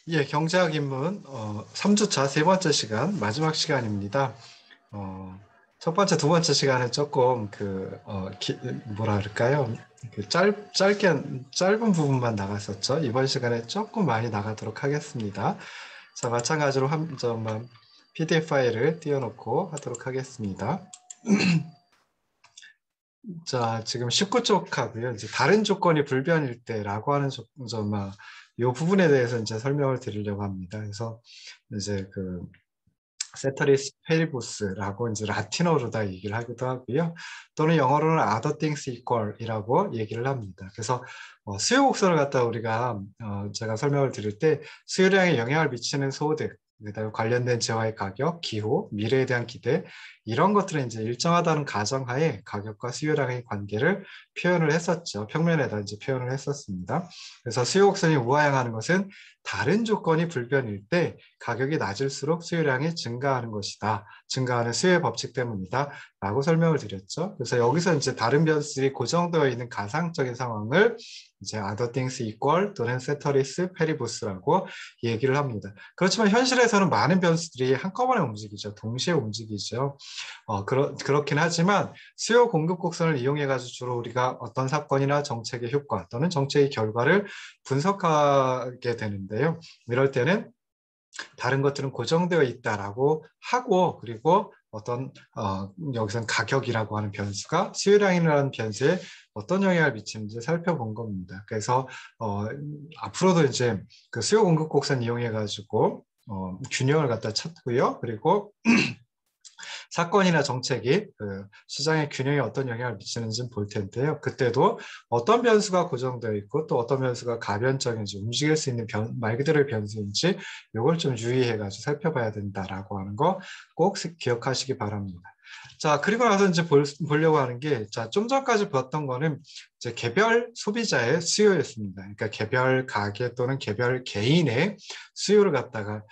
예, 경제학 입문 3주차 세 번째 시간 마지막 시간입니다. 어, 첫 번째, 두 번째 시간은 조금 뭐라 그럴까요? 짧은 부분만 나갔었죠. 이번 시간에 조금 많이 나가도록 하겠습니다. 자, 마찬가지로 한 점만 PDF 파일을 띄워놓고 하도록 하겠습니다. 자, 지금 19쪽 하고요. 이제 다른 조건이 불변일 때라고 하는 점만 이 부분에 대해서 이제 설명을 드리려고 합니다. 그래서 이제 세터리스 페리부스라고 이제 라틴어로 다 얘기를 하기도 하고요. 또는 영어로는 other things equal이라고 얘기를 합니다. 그래서 수요 곡선을 갖다 우리가 제가 설명을 드릴 때 수요량에 영향을 미치는 소득, 그다음에 관련된 재화의 가격, 기후, 미래에 대한 기대 이런 것들은 이제 일정하다는 가정하에 가격과 수요량의 관계를 표현을 했었죠. 평면에다 이제 표현을 했었습니다. 그래서 수요 곡선이 우하향하는 것은 다른 조건이 불변일 때 가격이 낮을수록 수요량이 증가하는 것이다. 증가하는 수요의 법칙 때문이다. 라고 설명을 드렸죠. 그래서 여기서 이제 다른 변수들이 고정되어 있는 가상적인 상황을 이제 other things equal 또는 ceteris paribus라고 얘기를 합니다. 그렇지만 현실에서는 많은 변수들이 한꺼번에 움직이죠. 동시에 움직이죠. 그렇긴 하지만 수요 공급 곡선을 이용해 가지고 주로 우리가 어떤 사건이나 정책의 효과 또는 정책의 결과를 분석하게 되는데요. 이럴 때는 다른 것들은 고정되어 있다라고 하고 그리고 여기선 가격이라고 하는 변수가 수요량이라는 변수에 어떤 영향을 미치는지 살펴본 겁니다. 그래서 앞으로도 이제 그 수요 공급 곡선 이용해 가지고 균형을 갖다 찾고요. 그리고 사건이나 정책이 시장의 균형에 어떤 영향을 미치는지 볼 텐데요. 그때도 어떤 변수가 고정되어 있고 또 어떤 변수가 가변적인지 움직일 수 있는 말 그대로의 변수인지 이걸 좀 유의해가지고 살펴봐야 된다라고 하는 거 꼭 기억하시기 바랍니다. 자, 그리고 나서 이제 보려고 하는 게, 자, 좀 전까지 봤던 거는 이제 개별 소비자의 수요였습니다. 그러니까 개별 가게 또는 개별 개인의 수요를 갖다가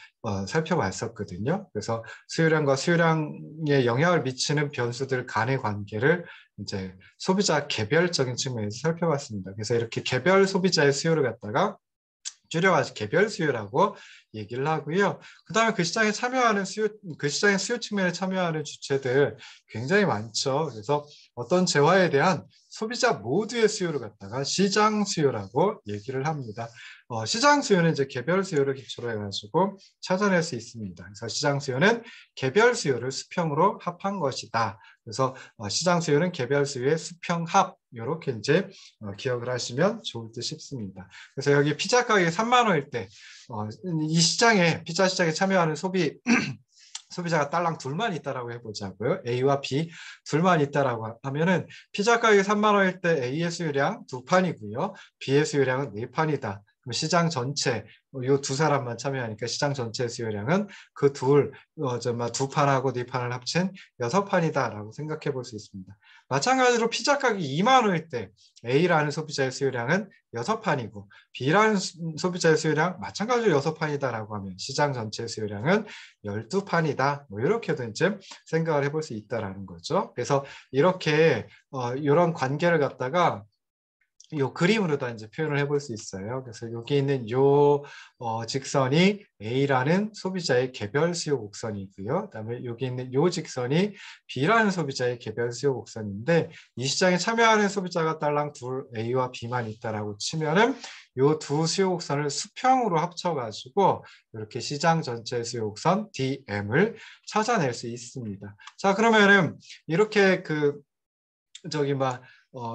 살펴봤었거든요. 그래서 수요량과 수요량에 영향을 미치는 변수들 간의 관계를 이제 소비자 개별적인 측면에서 살펴봤습니다. 그래서 이렇게 개별 소비자의 수요를 갖다가 줄여가지고 개별 수요라고 얘기를 하고요. 그 다음에 그 시장의 수요 측면에 참여하는 주체들 굉장히 많죠. 그래서 어떤 재화에 대한 소비자 모두의 수요를 갖다가 시장 수요라고 얘기를 합니다. 시장 수요는 이제 개별 수요를 기초로 해가지고 찾아낼 수 있습니다. 그래서 시장 수요는 개별 수요를 수평으로 합한 것이다. 그래서 시장 수요는 개별 수요의 수평합 이렇게 이제 기억을 하시면 좋을 듯 싶습니다. 그래서 여기 피자 가격이 3만 원일 때 이 피자 시장에 참여하는 소비자가 딸랑 둘만 있다라고 해보자고요. A와 B 둘만 있다라고 하면은 피자 가격이 3만 원일 때 A의 수요량 2판이고요. B의 수요량은 4판이다. 그럼 시장 전체 이 두 사람만 참여하니까 시장 전체 수요량은 그 두 판하고 네 판을 합친 6판이다라고 생각해 볼 수 있습니다. 마찬가지로 피자 가격이 2만 원일 때 A라는 소비자의 수요량은 6판이고 B라는 소비자의 수요량 마찬가지로 6판이다라고 하면 시장 전체 수요량은 12판이다. 뭐 이렇게도 이제 생각을 해볼 수 있다라는 거죠. 그래서 이렇게 이런 관계를 갖다가 요 그림으로 다 이제 표현을 해볼 수 있어요. 그래서 여기 있는 요 직선이 A라는 소비자의 개별 수요 곡선이고요. 그다음에 여기 있는 요 직선이 B라는 소비자의 개별 수요 곡선인데 이 시장에 참여하는 소비자가 딸랑 둘 A와 B만 있다라고 치면은 요 두 수요 곡선을 수평으로 합쳐가지고 이렇게 시장 전체 수요 곡선 DM을 찾아낼 수 있습니다. 자, 그러면은 이렇게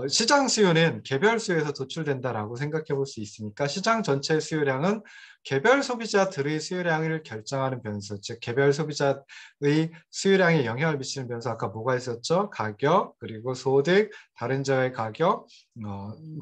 시장 수요는 개별 수요에서 도출된다라고 생각해 볼 수 있으니까 시장 전체 수요량은 개별 소비자들의 수요량을 결정하는 변수, 즉 개별 소비자의 수요량에 영향을 미치는 변수 아까 뭐가 있었죠? 가격, 그리고 소득, 다른 자의 가격,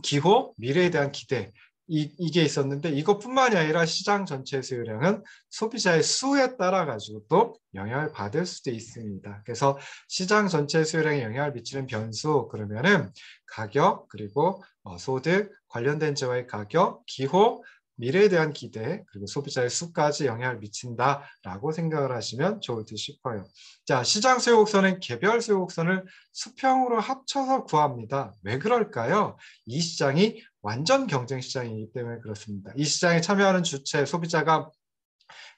기호, 미래에 대한 기대 이게 있었는데 이것뿐만이 아니라 시장 전체 수요량은 소비자의 수에 따라 가지고 또 영향을 받을 수도 있습니다. 그래서 시장 전체 수요량에 영향을 미치는 변수 그러면은 가격 그리고 소득 관련된 재화의 가격, 기호 미래에 대한 기대 그리고 소비자의 수까지 영향을 미친다라고 생각을 하시면 좋을 듯 싶어요. 자, 시장 수요 곡선은 개별 수요 곡선을 수평으로 합쳐서 구합니다. 왜 그럴까요? 이 시장이 완전 경쟁 시장이기 때문에 그렇습니다. 이 시장에 참여하는 주체 소비자가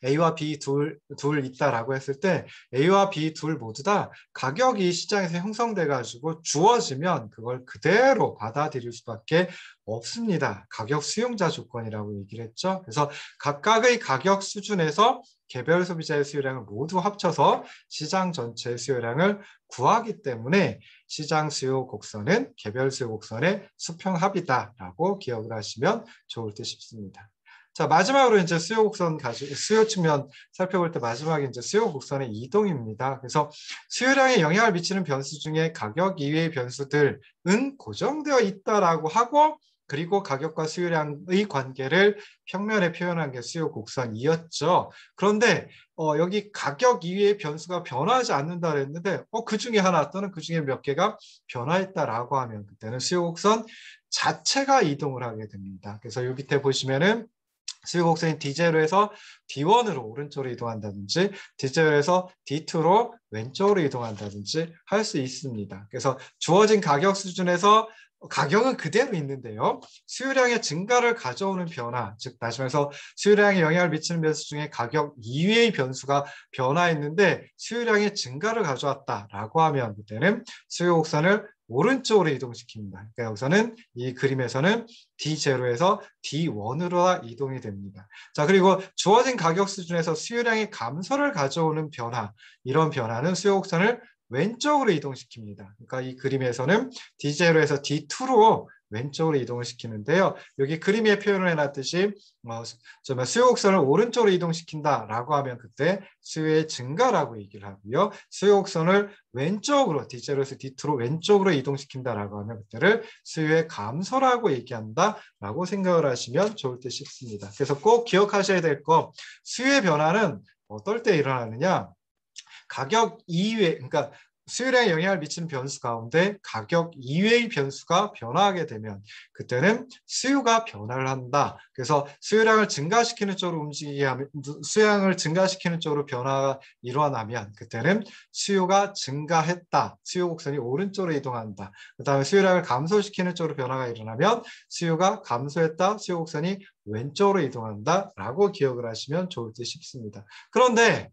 A와 B 둘 있다라고 했을 때 A와 B 둘 모두 다 가격이 시장에서 형성돼 가지고 주어지면 그걸 그대로 받아들일 수밖에 없습니다. 가격 수용자 조건이라고 얘기를 했죠. 그래서 각각의 가격 수준에서 개별 소비자의 수요량을 모두 합쳐서 시장 전체의 수요량을 구하기 때문에 시장 수요 곡선은 개별 수요 곡선의 수평합이다라고 기억을 하시면 좋을 듯 싶습니다. 자, 마지막으로 이제 수요 곡선 수요 측면 살펴볼 때 마지막에 이제 수요 곡선의 이동입니다. 그래서 수요량에 영향을 미치는 변수 중에 가격 이외의 변수들은 고정되어 있다라고 하고 그리고 가격과 수요량의 관계를 평면에 표현한 게 수요 곡선이었죠. 그런데 여기 가격 이외의 변수가 변화하지 않는다 그랬는데 그 중에 하나 또는 그 중에 몇 개가 변화했다라고 하면 그때는 수요 곡선 자체가 이동을 하게 됩니다. 그래서 요 밑에 보시면은 수요 곡선이 D0에서 D1으로 오른쪽으로 이동한다든지 D0에서 D2로 왼쪽으로 이동한다든지 할 수 있습니다. 그래서 주어진 가격 수준에서 가격은 그대로 있는데요. 수요량의 증가를 가져오는 변화, 즉 다시 말해서 수요량에 영향을 미치는 변수 중에 가격 이외의 변수가 변화했는데 수요량의 증가를 가져왔다라고 하면 그때는 수요 곡선을 오른쪽으로 이동시킵니다. 그러니까 여기서는 이 그림에서는 D0에서 D1으로 이동이 됩니다. 자, 그리고 주어진 가격 수준에서 수요량의 감소를 가져오는 변화, 이런 변화는 수요 곡선을 왼쪽으로 이동시킵니다. 그러니까 이 그림에서는 D0에서 D2로 왼쪽으로 이동을 시키는데요. 여기 그림에 표현을 해놨듯이 수요 곡선을 오른쪽으로 이동시킨다라고 하면 그때 수요의 증가라고 얘기를 하고요. 수요 곡선을 왼쪽으로 D0에서 D2로 왼쪽으로 이동시킨다라고 하면 그때를 수요의 감소라고 얘기한다라고 생각을 하시면 좋을 듯 싶습니다. 그래서 꼭 기억하셔야 될 거 수요의 변화는 어떨 때 일어나느냐? 가격 이외, 그러니까 수요량에 영향을 미치는 변수 가운데 가격 이외의 변수가 변화하게 되면 그때는 수요가 변화를 한다. 그래서 수요량을 증가시키는 쪽으로 움직이게 하면 수요량을 증가시키는 쪽으로 변화가 일어나면 그때는 수요가 증가했다. 수요 곡선이 오른쪽으로 이동한다. 그다음에 수요량을 감소시키는 쪽으로 변화가 일어나면 수요가 감소했다. 수요 곡선이 왼쪽으로 이동한다라고 기억을 하시면 좋을 듯 싶습니다. 그런데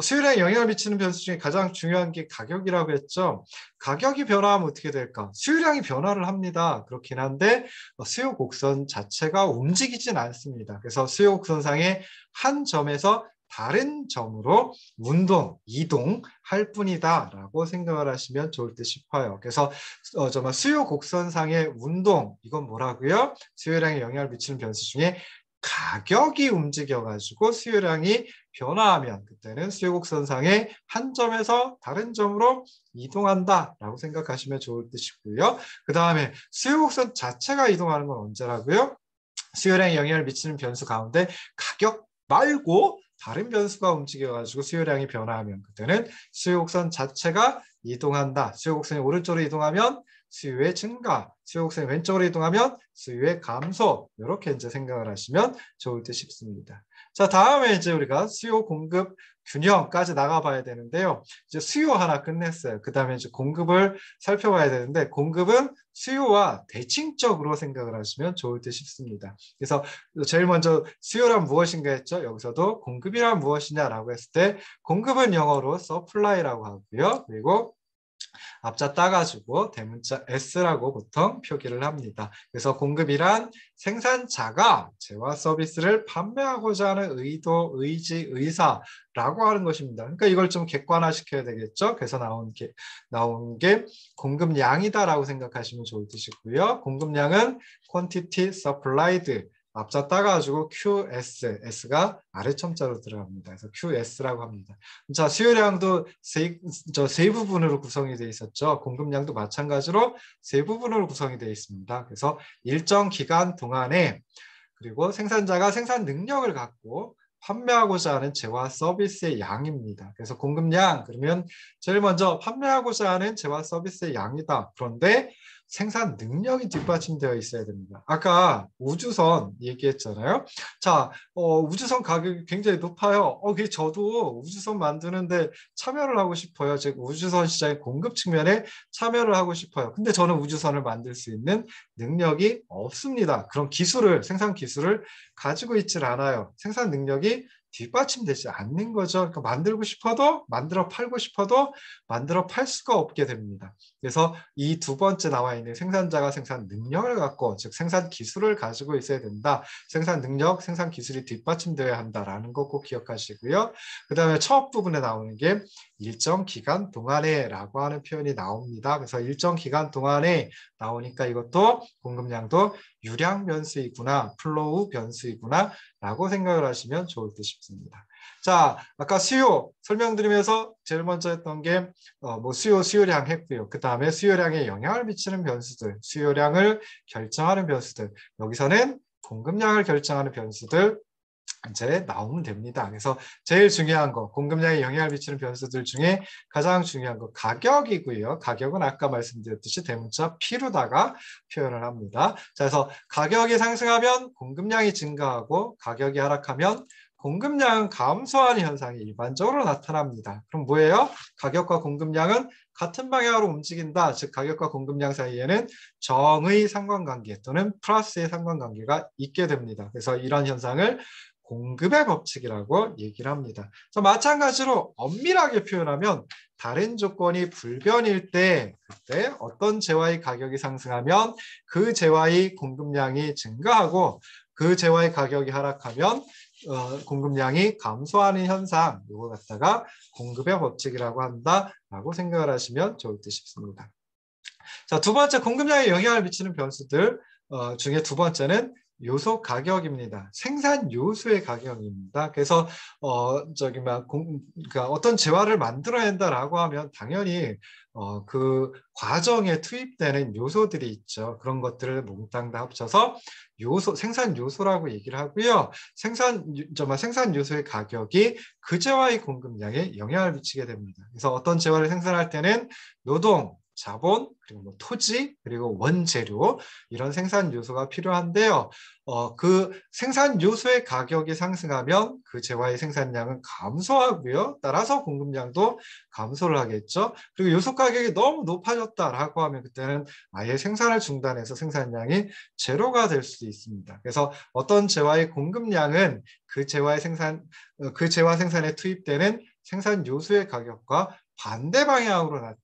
수요량에 영향을 미치는 변수 중에 가장 중요한 게 가격이라고 했죠. 가격이 변화하면 어떻게 될까? 수요량이 변화를 합니다. 그렇긴 한데 수요 곡선 자체가 움직이진 않습니다. 그래서 수요 곡선상의 한 점에서 다른 점으로 이동할 뿐이다라고 생각을 하시면 좋을 듯 싶어요. 그래서 정말 수요 곡선상의 운동, 이건 뭐라고요? 수요량에 영향을 미치는 변수 중에 가격이 움직여가지고 수요량이 변화하면 그때는 수요곡선상의 한 점에서 다른 점으로 이동한다라고 생각하시면 좋을 듯이고요. 그 다음에 수요곡선 자체가 이동하는 건 언제라고요? 수요량에 영향을 미치는 변수 가운데 가격 말고 다른 변수가 움직여가지고 수요량이 변화하면 그때는 수요곡선 자체가 이동한다. 수요곡선이 오른쪽으로 이동하면 수요의 증가, 수요곡선이 왼쪽으로 이동하면 수요의 감소, 이렇게 이제 생각을 하시면 좋을 듯 싶습니다. 자, 다음에 이제 우리가 수요 공급 균형까지 나가봐야 되는데요. 이제 수요 하나 끝냈어요. 그 다음에 이제 공급을 살펴봐야 되는데 공급은 수요와 대칭적으로 생각을 하시면 좋을 듯 싶습니다. 그래서 제일 먼저 수요란 무엇인가 했죠. 여기서도 공급이란 무엇이냐라고 했을 때 공급은 영어로 supply라고 하고요. 그리고 앞자 따가지고 대문자 S라고 보통 표기를 합니다. 그래서 공급이란 생산자가 재화 서비스를 판매하고자 하는 의도, 의지, 의사라고 하는 것입니다. 그러니까 이걸 좀 객관화시켜야 되겠죠. 그래서 나온 게 공급량이다라고 생각하시면 좋을 듯이고요. 공급량은 quantity supplied 앞자 따가지고 QS, S가 아래 첨자로 들어갑니다. 그래서 QS라고 합니다. 자, 수요량도 세 부분으로 구성이 되어 있었죠. 공급량도 마찬가지로 세 부분으로 구성이 되어 있습니다. 그래서 일정 기간 동안에 그리고 생산자가 생산 능력을 갖고 판매하고자 하는 재화 서비스의 양입니다. 그래서 공급량, 그러면 제일 먼저 판매하고자 하는 재화 서비스의 양이다. 그런데 생산 능력이 뒷받침되어 있어야 됩니다. 아까 우주선 얘기했잖아요. 자, 우주선 가격이 굉장히 높아요. 저도 우주선 만드는데 참여를 하고 싶어요. 즉 우주선 시장의 공급 측면에 참여를 하고 싶어요. 근데 저는 우주선을 만들 수 있는 능력이 없습니다. 그런 기술을, 생산 기술을 가지고 있질 않아요. 생산 능력이 뒷받침되지 않는 거죠. 그러니까 만들고 싶어도, 만들어 팔고 싶어도 만들어 팔 수가 없게 됩니다. 그래서 이 두 번째 나와 있는 생산자가 생산 능력을 갖고, 즉 생산 기술을 가지고 있어야 된다. 생산 능력, 생산 기술이 뒷받침되어야 한다라는 거 꼭 기억하시고요. 그 다음에 첫 부분에 나오는 게 일정 기간 동안에 라고 하는 표현이 나옵니다. 그래서 일정 기간 동안에 나오니까 이것도 공급량도 유량 변수이구나, 플로우 변수이구나 라고 생각을 하시면 좋을 듯 싶습니다. 자, 아까 수요 설명드리면서 제일 먼저 했던 게 수요량 했고요. 그 다음에 수요량에 영향을 미치는 변수들, 수요량을 결정하는 변수들, 여기서는 공급량을 결정하는 변수들 이제 나오면 됩니다. 그래서 제일 중요한 거, 공급량에 영향을 미치는 변수들 중에 가장 중요한 거 가격이고요. 가격은 아까 말씀드렸듯이 대문자 P로다가 표현을 합니다. 자, 그래서 가격이 상승하면 공급량이 증가하고 가격이 하락하면 공급량은 감소하는 현상이 일반적으로 나타납니다. 그럼 뭐예요? 가격과 공급량은 같은 방향으로 움직인다. 즉 가격과 공급량 사이에는 정의 상관관계 또는 플러스의 상관관계가 있게 됩니다. 그래서 이런 현상을 공급의 법칙이라고 얘기를 합니다. 마찬가지로 엄밀하게 표현하면 다른 조건이 불변일 때 그때 어떤 재화의 가격이 상승하면 그 재화의 공급량이 증가하고 그 재화의 가격이 하락하면 공급량이 감소하는 현상, 이거 갖다가 공급의 법칙이라고 한다라고 생각을 하시면 좋을 듯 싶습니다. 자, 두 번째 공급량에 영향을 미치는 변수들 중에 두 번째는 요소 가격입니다. 생산 요소의 가격입니다. 그래서 그러니까 어떤 재화를 만들어낸다라고 하면 당연히 그 과정에 투입되는 요소들이 있죠. 그런 것들을 몽땅 다 합쳐서 생산 요소라고 얘기를 하고요. 생산 요소의 가격이 그 재화의 공급량에 영향을 미치게 됩니다. 그래서 어떤 재화를 생산할 때는 노동, 자본, 그리고 토지, 그리고 원재료 이런 생산 요소가 필요한데요. 그 생산 요소의 가격이 상승하면 그 재화의 생산량은 감소하고요. 따라서 공급량도 감소를 하겠죠. 그리고 요소 가격이 너무 높아졌다라고 하면 그때는 아예 생산을 중단해서 생산량이 제로가 될 수도 있습니다. 그래서 어떤 재화의 공급량은 그 재화 생산에 투입되는 생산 요소의 가격과 반대 방향으로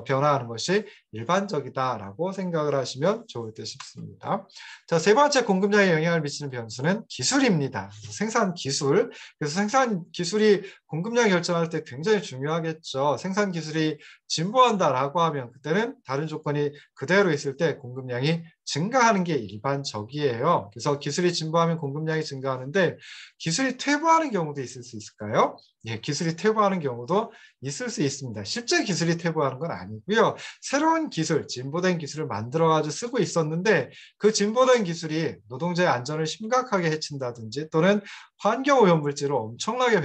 변화하는 것이 일반적이다라고 생각을 하시면 좋을 듯 싶습니다. 자, 세 번째 공급량에 영향을 미치는 변수는 기술입니다. 생산 기술. 그래서 생산 기술이 공급량 결정할 때 굉장히 중요하겠죠. 생산 기술이 진보한다라고 하면 그때는 다른 조건이 그대로 있을 때 공급량이 증가하는 게 일반적이에요. 그래서 기술이 진보하면 공급량이 증가하는데 기술이 퇴보하는 경우도 있을 수 있을까요? 예, 기술이 퇴보하는 경우도 있을 수 있습니다. 실제 기술이 퇴보하는 건 아니고요. 새로운 기술, 진보된 기술을 만들어가지고 쓰고 있었는데 그 진보된 기술이 노동자의 안전을 심각하게 해친다든지 또는 환경오염물질을 엄청나게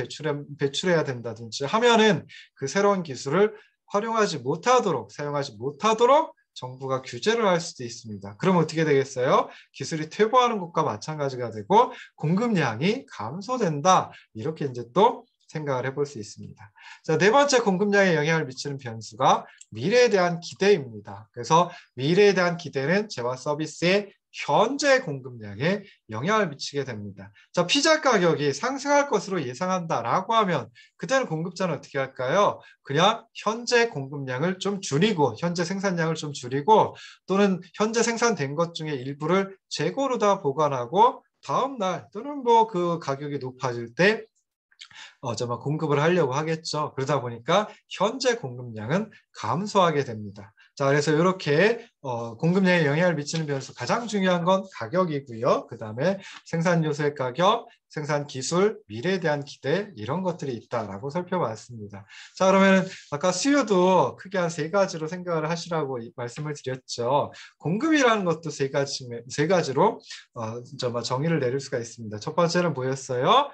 배출해야 된다든지 하면은 그 새로운 기술을 활용하지 못하도록, 사용하지 못하도록 정부가 규제를 할 수도 있습니다. 그럼 어떻게 되겠어요? 기술이 퇴보하는 것과 마찬가지가 되고 공급량이 감소된다. 이렇게 이제 또 생각을 해볼 수 있습니다. 자, 네 번째 공급량에 영향을 미치는 변수가 미래에 대한 기대입니다. 그래서 미래에 대한 기대는 재화 서비스의 현재 공급량에 영향을 미치게 됩니다. 자, 피자 가격이 상승할 것으로 예상한다라고 하면 그때는 공급자는 어떻게 할까요? 그냥 현재 공급량을 좀 줄이고 현재 생산량을 좀 줄이고 또는 현재 생산된 것 중에 일부를 재고로 다 보관하고 다음 날 또는 뭐 그 가격이 높아질 때 공급을 하려고 하겠죠. 그러다 보니까 현재 공급량은 감소하게 됩니다. 자, 그래서 이렇게 공급량에 영향을 미치는 변수 가장 중요한 건 가격이고요. 그 다음에 생산 요소의 가격, 생산 기술, 미래에 대한 기대 이런 것들이 있다라고 살펴봤습니다. 자, 그러면 아까 수요도 크게 한 세 가지로 생각을 하시라고 말씀을 드렸죠. 공급이라는 것도 세 가지로 정의를 내릴 수가 있습니다. 첫 번째는 뭐였어요?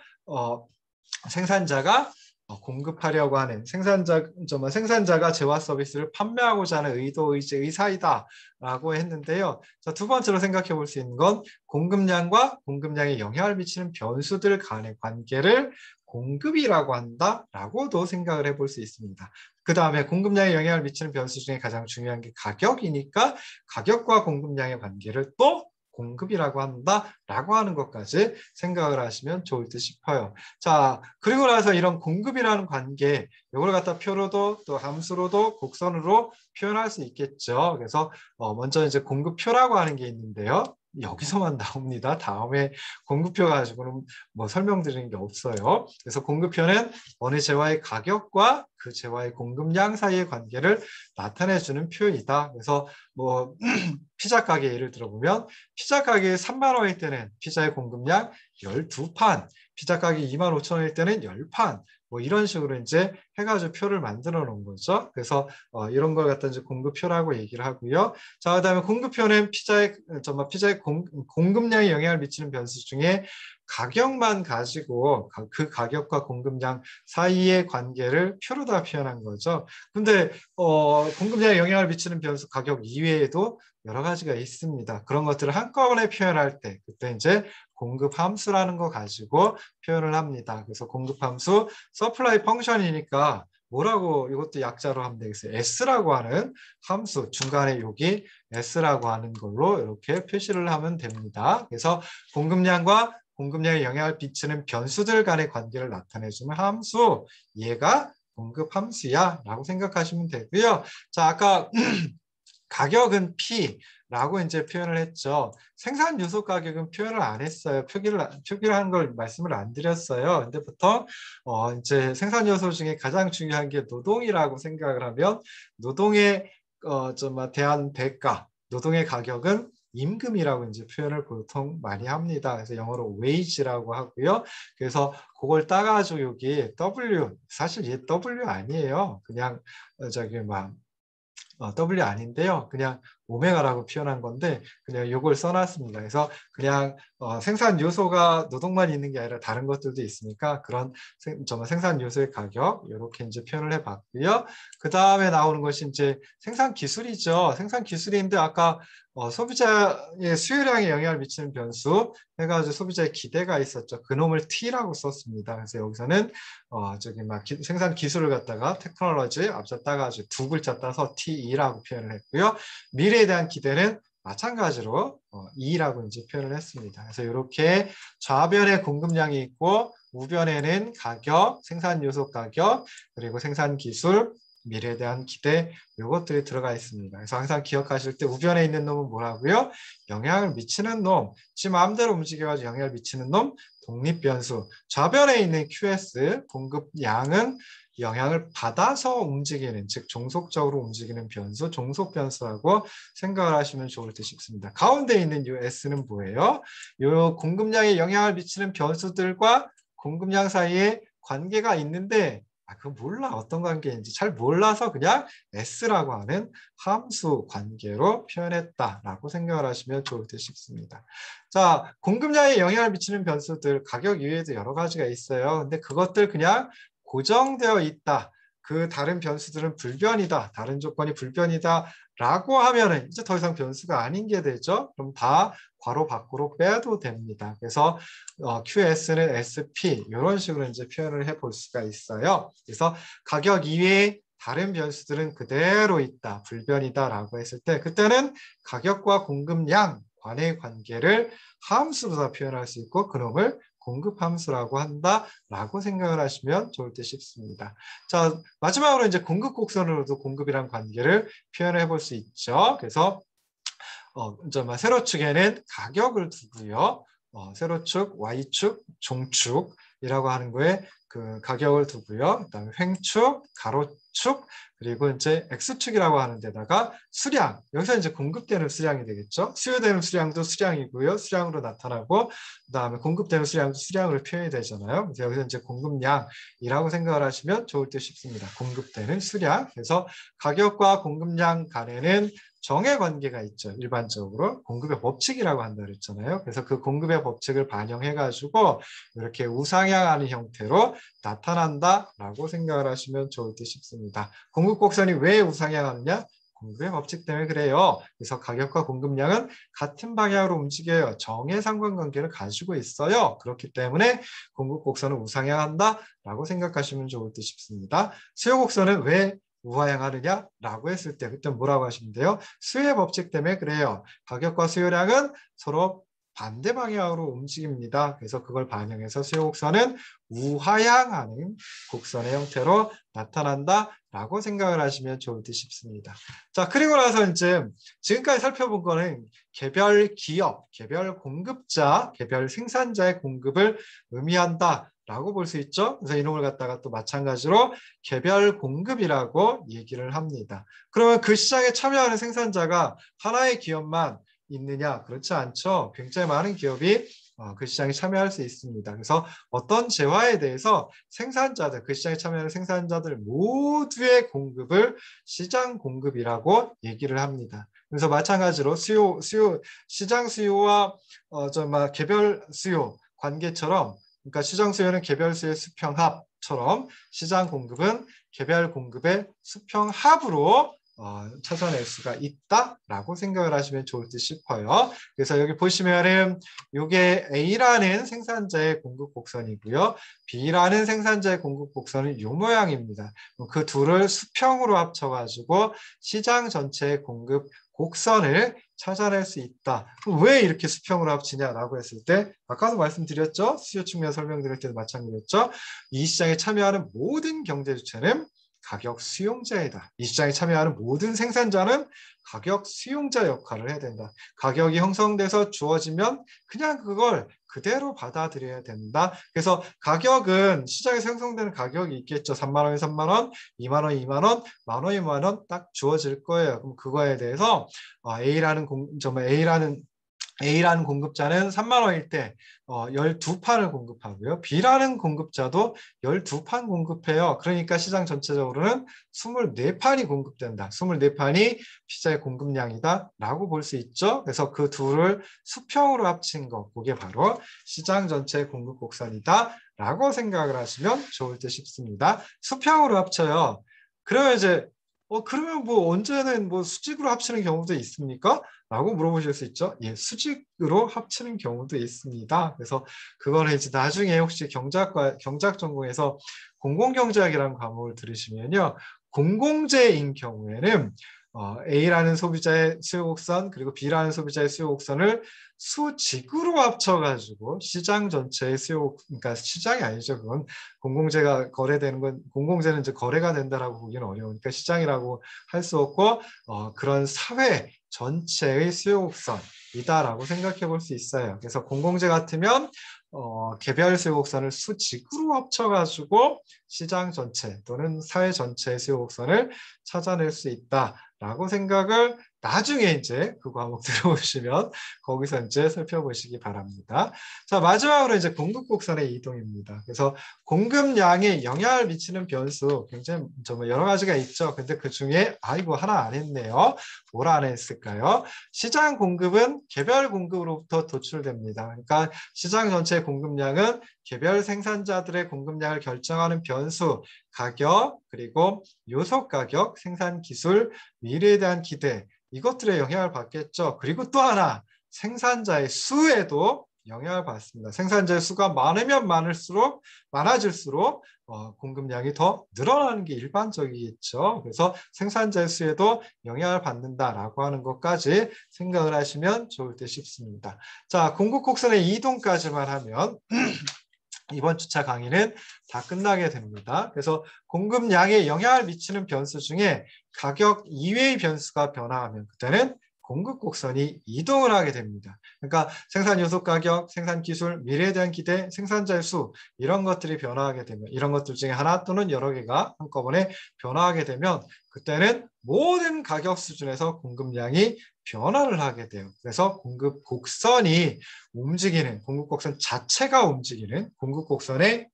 생산자가 공급하려고 하는 생산자가 재화 서비스를 판매하고자 하는 의도, 의지, 의사이다라고 했는데요. 자, 두 번째로 생각해 볼 수 있는 건 공급량과 공급량에 영향을 미치는 변수들 간의 관계를 공급이라고 한다라고도 생각을 해볼 수 있습니다. 그 다음에 공급량에 영향을 미치는 변수 중에 가장 중요한 게 가격이니까 가격과 공급량의 관계를 또 공급이라고 한다라고 하는 것까지 생각을 하시면 좋을 듯 싶어요. 자, 그리고 나서 이런 공급이라는 관계, 이걸 갖다 표로도 또 함수로도 곡선으로 표현할 수 있겠죠. 그래서 먼저 이제 공급표라고 하는 게 있는데요. 여기서만 나옵니다. 다음에 공급표 가지고는 뭐 설명드리는 게 없어요. 그래서 공급표는 어느 재화의 가격과 그 재화의 공급량 사이의 관계를 나타내주는 표이다. 그래서 뭐 피자 가게 예를 들어보면 피자 가게 3만 원일 때는 피자의 공급량 12판, 피자 가게 2만 5천 원일 때는 10판, 뭐 이런 식으로 이제 해가지고 표를 만들어 놓은 거죠. 그래서 이런 걸 갖다 이제 공급표라고 얘기를 하고요. 자, 그다음에 공급표는 피자의 공급량에 영향을 미치는 변수 중에 가격만 가지고 그 가격과 공급량 사이의 관계를 표로 다 표현한 거죠. 근데 공급량에 영향을 미치는 변수 가격 이외에도 여러 가지가 있습니다. 그런 것들을 한꺼번에 표현할 때 그때 이제 공급 함수라는 거 가지고 표현을 합니다. 그래서 공급 함수 서플라이 펑션이니까 뭐라고 이것도 약자로 하면 되겠어요. S라고 하는 함수 중간에 여기 S라고 하는 걸로 이렇게 표시를 하면 됩니다. 그래서 공급량과 공급량에 영향을 미치는 변수들 간의 관계를 나타내주는 함수, 얘가 공급 함수야 라고 생각하시면 되고요. 자, 아까 가격은 P라고 이제 표현을 했죠. 생산 요소 가격은 표현을 안 했어요. 표기를 한 걸 말씀을 안 드렸어요. 근데 보통 이제 생산 요소 중에 가장 중요한 게 노동이라고 생각을 하면 노동에 대한 대가, 노동의 가격은 임금이라고 이제 표현을 보통 많이 합니다. 그래서 영어로 wage라고 하고요. 그래서 그걸 따가지고 여기 W, 사실 얘 W 아니에요. 그냥 저기 막 W 아닌데요. 그냥 오메가라고 표현한 건데 그냥 이걸 써놨습니다. 그래서 그냥 생산 요소가 노동만 있는 게 아니라 다른 것들도 있으니까 그런 생산 요소의 가격 이렇게 이제 표현을 해봤고요. 그 다음에 나오는 것이 이제 생산 기술이죠. 생산 기술인데 아까 소비자의 수요량에 영향을 미치는 변수 해가지고 소비자의 기대가 있었죠. 그놈을 T라고 썼습니다. 그래서 여기서는 저기 막 생산 기술을 갖다가 테크놀로지 앞서 따가지고 두 글자 따서 T2라고 표현을 했고요. 미래에 대한 기대는 마찬가지로 E라고 이제 표현을 했습니다. 그래서 이렇게 좌변에 공급량이 있고 우변에는 가격, 생산 요소 가격, 그리고 생산 기술, 미래에 대한 기대 이것들이 들어가 있습니다. 그래서 항상 기억하실 때 우변에 있는 놈은 뭐라고요? 영향을 미치는 놈, 지 마음대로 움직여가지고 영향을 미치는 놈, 독립변수. 좌변에 있는 QS, 공급량은 영향을 받아서 움직이는, 즉 종속적으로 움직이는 변수, 종속변수라고 생각을 하시면 좋을 듯 싶습니다. 가운데 있는 이 S는 뭐예요? 이 공급량에 영향을 미치는 변수들과 공급량 사이에 관계가 있는데 그거 몰라. 어떤 관계인지 잘 몰라서 그냥 S라고 하는 함수 관계로 표현했다라고 생각을 하시면 좋을 듯 싶습니다. 자, 공급량에 영향을 미치는 변수들, 가격 이외에도 여러 가지가 있어요. 근데 그것들 그냥 고정되어 있다. 그 다른 변수들은 불변이다. 다른 조건이 불변이다. 라고 하면은 이제 더 이상 변수가 아닌 게 되죠. 그럼 다 괄호 밖으로 빼도 됩니다. 그래서 QS는 SP 이런 식으로 이제 표현을 해볼 수가 있어요. 그래서 가격 이외에 다른 변수들은 그대로 있다, 불변이다라고 했을 때 그때는 가격과 공급량 간의 관계를 함수로 다 표현할 수 있고 그놈을 공급함수라고 한다라고 생각을 하시면 좋을 듯 싶습니다. 자, 마지막으로 이제 공급 곡선으로도 공급이란 관계를 표현해 볼 수 있죠. 그래서 세로축에는 가격을 두고요. 세로축, Y축, 종축이라고 하는 거에 그 가격을 두고요. 그다음에 횡축, 가로축, 그리고 이제 X축이라고 하는 데다가 수량, 여기서 이제 공급되는 수량이 되겠죠. 수요되는 수량도 수량이고요. 수량으로 나타나고 그다음에 공급되는 수량도 수량으로 표현이 되잖아요. 그래서 여기서 이제 공급량이라고 생각을 하시면 좋을 듯 싶습니다. 공급되는 수량. 그래서 가격과 공급량 간에는 정의 관계가 있죠. 일반적으로 공급의 법칙이라고 한다 그랬잖아요. 그래서 그 공급의 법칙을 반영해 가지고 이렇게 우상향하는 형태로 나타난다라고 생각을 하시면 좋을 듯 싶습니다. 공급 곡선이 왜 우상향하느냐? 공급의 법칙 때문에 그래요. 그래서 가격과 공급량은 같은 방향으로 움직여요. 정의 상관관계를 가지고 있어요. 그렇기 때문에 공급 곡선은 우상향한다라고 생각하시면 좋을 듯 싶습니다. 수요 곡선은 왜 우하향하느냐라고 했을 때 그때 뭐라고 하시면 돼요? 수요의 법칙 때문에 그래요. 가격과 수요량은 서로 반대 방향으로 움직입니다. 그래서 그걸 반영해서 수요 곡선은 우하향하는 곡선의 형태로 나타난다라고 생각을 하시면 좋을 듯 싶습니다. 자, 그리고 나서 이제 지금까지 살펴본 거는 개별 기업, 개별 공급자, 개별 생산자의 공급을 의미한다. 라고 볼 수 있죠. 그래서 이놈을 갖다가 또 마찬가지로 개별 공급이라고 얘기를 합니다. 그러면 그 시장에 참여하는 생산자가 하나의 기업만 있느냐? 그렇지 않죠. 굉장히 많은 기업이 그 시장에 참여할 수 있습니다. 그래서 어떤 재화에 대해서 생산자들, 그 시장에 참여하는 생산자들 모두의 공급을 시장 공급이라고 얘기를 합니다. 그래서 마찬가지로 시장 수요와 개별 수요 관계처럼 그러니까 시장 수요는 개별 수요의 수평합처럼 시장 공급은 개별 공급의 수평합으로 찾아낼 수가 있다라고 생각을 하시면 좋을 듯 싶어요. 그래서 여기 보시면은 이게 A라는 생산자의 공급 곡선이고요. B라는 생산자의 공급 곡선은 이 모양입니다. 그 둘을 수평으로 합쳐가지고 시장 전체의 공급 곡선을 찾아낼 수 있다. 그럼 왜 이렇게 수평으로 합치냐라고 했을 때 아까도 말씀드렸죠. 수요 측면 설명드릴 때도 마찬가지였죠. 이 시장에 참여하는 모든 경제 주체는 가격 수용자이다. 이 시장에 참여하는 모든 생산자는 가격 수용자 역할을 해야 된다. 가격이 형성돼서 주어지면 그냥 그걸 그대로 받아들여야 된다. 그래서 가격은 시장에서 형성되는 가격이 있겠죠. 3만 원에 3만 원, 2만 원, 2만 원, 만 원, 2만 원 딱 주어질 거예요. 그럼 그거에 대해서 A라는 공급자는 3만 원일 때 12판을 공급하고요. B라는 공급자도 12판 공급해요. 그러니까 시장 전체적으로는 24판이 공급된다. 24판이 피자의 공급량이다 라고 볼 수 있죠. 그래서 그 둘을 수평으로 합친 거, 그게 바로 시장 전체의 공급 곡선이다 라고 생각을 하시면 좋을 듯 싶습니다. 수평으로 합쳐요. 그러면 이제 그러면 뭐 언제는 뭐 수직으로 합치는 경우도 있습니까? 라고 물어보실 수 있죠. 예, 수직으로 합치는 경우도 있습니다. 그래서 그거는 이제 나중에 혹시 경제학 전공에서 공공경제학이라는 과목을 들으시면요. 공공재인 경우에는 A라는 소비자의 수요곡선 그리고 B라는 소비자의 수요곡선을 수직으로 합쳐가지고 시장 전체의 그러니까 시장이 아니죠. 그건 공공재가 거래되는 건 공공재는 이제 거래가 된다라고 보기는 어려우니까 시장이라고 할 수 없고 그런 사회 전체의 수요곡선이다라고 생각해 볼 수 있어요. 그래서 공공재 같으면 개별 수요곡선을 수직으로 합쳐가지고 시장 전체 또는 사회 전체의 수요곡선을 찾아낼 수 있다라고 생각을 나중에 이제 그 과목 들어오시면 거기서 이제 살펴보시기 바랍니다. 자, 마지막으로 이제 공급곡선의 이동입니다. 그래서 공급량에 영향을 미치는 변수 굉장히 정말 여러 가지가 있죠. 근데 그 중에 이거 하나 안 했네요. 뭘 안 했을까요? 시장 공급은 개별 공급으로부터 도출됩니다. 그러니까 시장 전체 공급량은 개별 생산자들의 공급량을 결정하는 변수, 가격, 그리고 요소 가격, 생산 기술, 미래에 대한 기대 이것들의 영향을 받겠죠. 그리고 또 하나 생산자의 수에도 영향을 받습니다. 생산자의 수가 많아질수록 공급량이 더 늘어나는 게 일반적이겠죠. 그래서 생산자의 수에도 영향을 받는다라고 하는 것까지 생각을 하시면 좋을 듯 싶습니다. 자, 공급 곡선의 이동까지만 하면 이번 주차 강의는 다 끝나게 됩니다. 그래서 공급량에 영향을 미치는 변수 중에 가격 이외의 변수가 변화하면 그때는 공급 곡선이 이동을 하게 됩니다. 그러니까 생산 요소 가격, 생산 기술, 미래에 대한 기대, 생산자의 수 이런 것들이 변화하게 되면 이런 것들 중에 하나 또는 여러 개가 한꺼번에 변화하게 되면 그때는 모든 가격 수준에서 공급량이 변화를 하게 돼요. 그래서 공급 곡선이 움직이는 공급 곡선 자체가 움직이는 공급 곡선의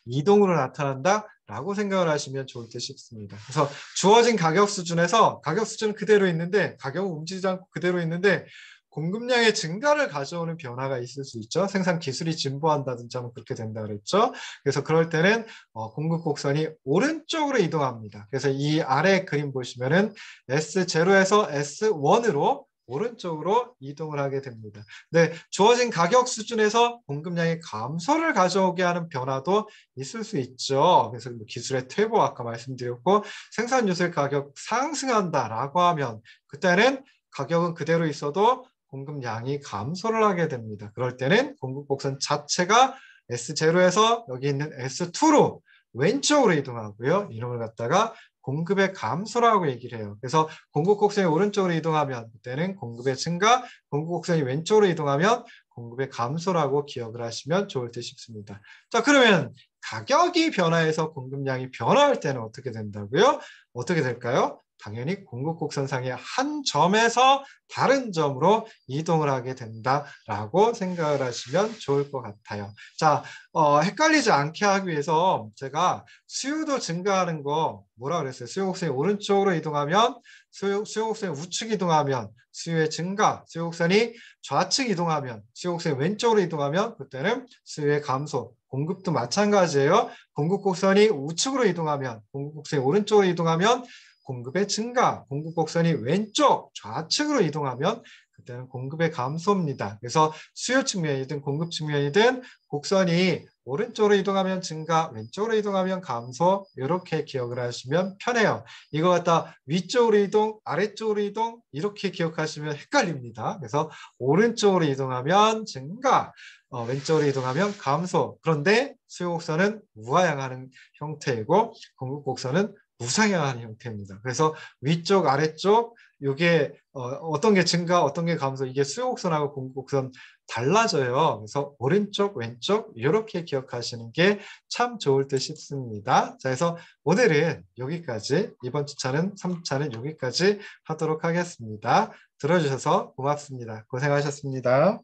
이동으로 나타난다 라고 생각을 하시면 좋을 듯 싶습니다. 그래서 주어진 가격 수준에서 가격 수준은 그대로 있는데 가격은 움직이지 않고 그대로 있는데 공급량의 증가를 가져오는 변화가 있을 수 있죠. 생산 기술이 진보한다든지 하면 그렇게 된다 그랬죠. 그래서 그럴 때는 공급 곡선이 오른쪽으로 이동합니다. 그래서 이 아래 그림 보시면은 S0에서 S1으로 오른쪽으로 이동을 하게 됩니다. 네, 주어진 가격 수준에서 공급량의 감소를 가져오게 하는 변화도 있을 수 있죠. 그래서 기술의 퇴보 아까 말씀드렸고 생산 요소의 가격 상승한다라고 하면 그때는 가격은 그대로 있어도 공급량이 감소를 하게 됩니다. 그럴 때는 공급 곡선 자체가 S0에서 여기 있는 S2로 왼쪽으로 이동하고요. 이놈을 갖다가 공급의 감소라고 얘기를 해요. 그래서 공급 곡선이 오른쪽으로 이동하면 그때는 공급의 증가, 공급 곡선이 왼쪽으로 이동하면 공급의 감소라고 기억을 하시면 좋을 듯 싶습니다. 자, 그러면 가격이 변화해서 공급량이 변화할 때는 어떻게 된다고요? 어떻게 될까요? 당연히 공급 곡선상의 한 점에서 다른 점으로 이동을 하게 된다라고 생각을 하시면 좋을 것 같아요. 자, 헷갈리지 않게 하기 위해서 제가 수요도 증가하는 거 뭐라 그랬어요? 수요 곡선이 오른쪽으로 이동하면 수요 곡선이 우측 이동하면 수요의 증가, 수요 곡선이 좌측 이동하면 수요 곡선이 왼쪽으로 이동하면 그때는 수요의 감소. 공급도 마찬가지예요. 공급 곡선이 우측으로 이동하면 공급 곡선이 오른쪽으로 이동하면 공급의 증가, 공급 곡선이 왼쪽, 좌측으로 이동하면 그때는 공급의 감소입니다. 그래서 수요 측면이든 공급 측면이든 곡선이 오른쪽으로 이동하면 증가, 왼쪽으로 이동하면 감소 이렇게 기억을 하시면 편해요. 이거 갖다 위쪽으로 이동, 아래쪽으로 이동 이렇게 기억하시면 헷갈립니다. 그래서 오른쪽으로 이동하면 증가, 왼쪽으로 이동하면 감소. 그런데 수요 곡선은 우하향하는 형태이고 공급 곡선은 우상향하는 형태입니다. 그래서 위쪽, 아래쪽 이게 어떤 게 증가, 어떤 게 감소 이게 수요곡선하고 공급곡선 달라져요. 그래서 오른쪽, 왼쪽 이렇게 기억하시는 게 참 좋을 듯 싶습니다. 자, 그래서 오늘은 여기까지 이번 주차는 3차는 여기까지 하도록 하겠습니다. 들어주셔서 고맙습니다. 고생하셨습니다.